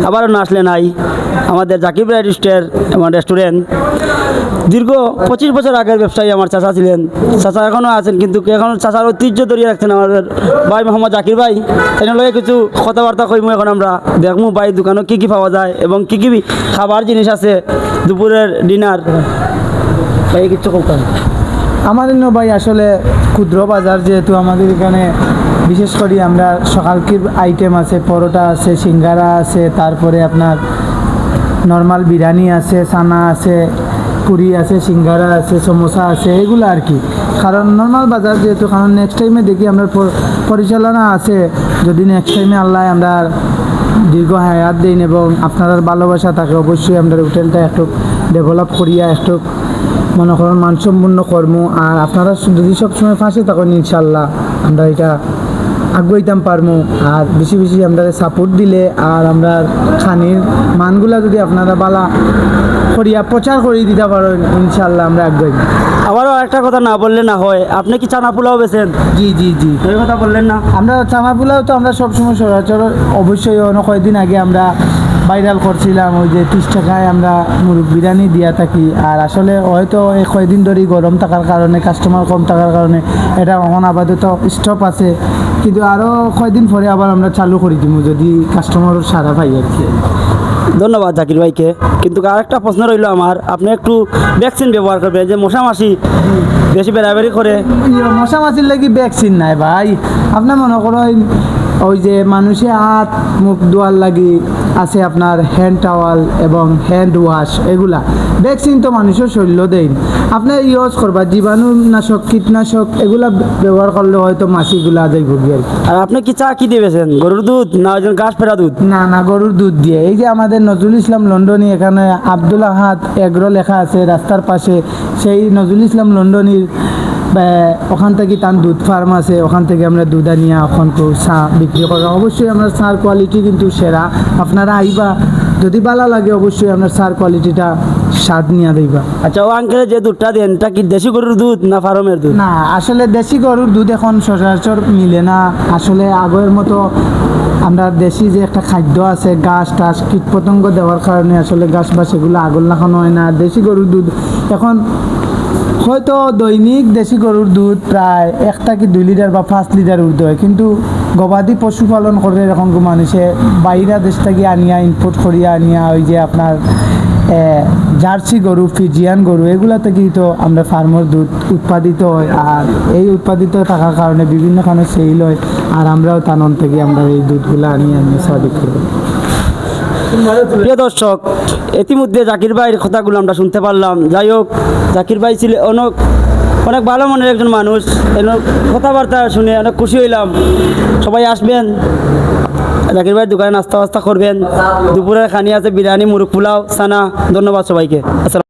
আবারও না আসলে নাই আমাদের জাকির ভাই রেস্টুরেন্ট দীর্ঘ 25 বছর আগের ব্যবসায়ী আমার চাচা ছিলেন। চাচা এখনও আছেন, কিন্তু এখন চাচার ঐতিহ্য ধরিয়ে রাখছেন আমাদের ভাই মোহাম্মদ জাকির ভাই। তাই লগে কিছু কথাবার্তা কইমু। এখন আমরা দেখমু ভাই দোকানে কী কী পাওয়া যায় এবং কী কী খাবার জিনিস আছে, দুপুরের ডিনার। ভাই কিছু করতাম আমাদের ভাই আসলে ক্ষুদ্র বাজার, যেহেতু আমাদের এখানে বিশেষ করে আমরা সকালকের আইটেম আছে, পরোটা আছে, সিঙ্গারা আছে, তারপরে আপনার নর্মাল বিরিয়ানি আছে, সানা আছে, পুরি আছে, সিঙ্গারা আছে, সমোসা আছে, এগুলো আর কি। কারণ নর্মাল বাজার যেহেতু, কারণ নেক্সট টাইমে দেখি আমরা পরিচালনা আছে, যদি নেক্সট টাইমে আল্লাহ আমরা দীর্ঘ হায়াত দিন এবং আপনার ভালোবাসা থাকে, অবশ্যই আমরা হোটেলটা একটু ডেভেলপ করিয়া একটু মনে করেন মানসম্পন্ন কর্ম। আর আপনারা যদি সবসময় ফাঁসে থাকেন, ইনশাল্লাহ আমরা এটা আগুয়াইতাম পারবো। আর বেশি বেশি আমরা সাপোর্ট দিলে আর আমরা খানির মানগুলা যদি আপনারা বালা করিয়া প্রচার করে দিতে পারেন, ইনশাল্লাহ আমরা আগুয়াইব। আবারও একটা কথা না বললে না হয়, আপনি কি চানা পোলাও বেছেন? জি জি জি, এই কথা বললেন না। আমরা চানা পোলাও তো আমরা সবসময় সচরাচর অবশ্যই অনেক কয়েকদিন আগে আমরা ভাইরাল করছিলাম, ওই যে 30 টাকায় আমরা মুরগ বিরিয়ানি দিয়া থাকি। আর আসলে হয়তো এই কয়েকদিন ধরে গরম থাকার কারণে, কাস্টমার কম থাকার কারণে এটা এখন আপাতত স্টপ আছে, কিন্তু আরও কয়েকদিন পরে আবার আমরা চালু করে দিব যদি কাস্টমার সারা পাই আর কি। ধন্যবাদ জাকির ভাইকে। কিন্তু আরেকটা প্রশ্ন রইল আমার, আপনি একটু ভ্যাকসিন ব্যবহার করবেন, যে মশা মাছি বেশি বেড়াবেড়ি করে। মশা মাছির লাগি ভ্যাকসিন নাই ভাই, আপনার মনে করেন ওই যে মানুষে হাত মুখ ধোয়ার লাগি আছে আপনার হ্যান্ড টাওয়াল এবং হ্যান্ড ওয়াশ, এগুলা ভ্যাকসিন তো মানুষের শরীর দেন। আপনার ইউজ করবা জীবাণুনাশক, কীটনাশক এগুলা ব্যবহার করলে হয়তো মাছিগুলা যাইব আর কি। আর আপনি কি চা কি দিয়ে বেছেন, গরুর দুধ না ওই ঘাস ফেরা দুধ? না না, গরুর দুধ দিয়ে। এই যে আমাদের নজরুল ইসলাম লন্ডনী, এখানে আব্দুল আহাদ এগ্রো লেখা আছে রাস্তার পাশে, সেই নজরুল ইসলাম লন্ডনীর ওখান থেকে তার দুধ ফার্ম আছে, ওখান থেকে আমরা দুধ আনিয়া ওখান চা বিক্রি করা। অবশ্যই আমরা চার কোয়ালিটি কিন্তু সেরা, আপনারা আইবা, যদি ভালো লাগে অবশ্যই আপনার চার কোয়ালিটিটা স্বাদ নিয়ে দিবা। আচ্ছা, ও আঙ্কেলে যে দুধটা দেন এটা কি দেশি গরুর দুধ না ফার্মের দুধ? না, আসলে দেশি গরুর দুধ এখন সচরাচর মিলে না। আসলে আগের মতো আমরা দেশি যে একটা খাদ্য আছে, গাছ টাছ কীটপতঙ্গ দেওয়ার কারণে আসলে গাছ বা সেগুলো আগল লাগানো হয় না। দেশি গরুর দুধ এখন হয়তো দৈনিক দেশি গরুর দুধ প্রায় 1 থেকে 2 লিটার বা 5 লিটার উঠতে হয়, কিন্তু গবাদি পশুপালন করে এখন মানুষে বাইরা দেশ থেকে আনিয়া, ইম্পোর্ট করিয়া আনিয়া, ওই যে আপনার জার্সি গরু, ফিজিয়ান গরু, এগুলা থেকেই তো আমরা ফার্মের দুধ উৎপাদিত হয়। আর এই উৎপাদিত থাকার কারণে বিভিন্ন খানে সেল হয়, আর আমরাও তানন থেকে আমরা এই দুধগুলো আনিয়ে চা বিক্রি করি। প্রিয় দর্শক, ইতিমধ্যে জাকির ভাইয়ের কথাগুলো আমরা শুনতে পারলাম। যাই হোক, জাকির ভাই ছিল অনেক ভালো মনের একজন মানুষ। কথাবার্তা শুনে অনেক খুশি হইলাম। সবাই আসবেন, জাকির ভাইয়ের দোকানে নাস্তা করবেন। দুপুরে খানি আছে বিরিয়ানি, মুরগ পোলাও, সানা। ধন্যবাদ সবাইকে। আসসালাম।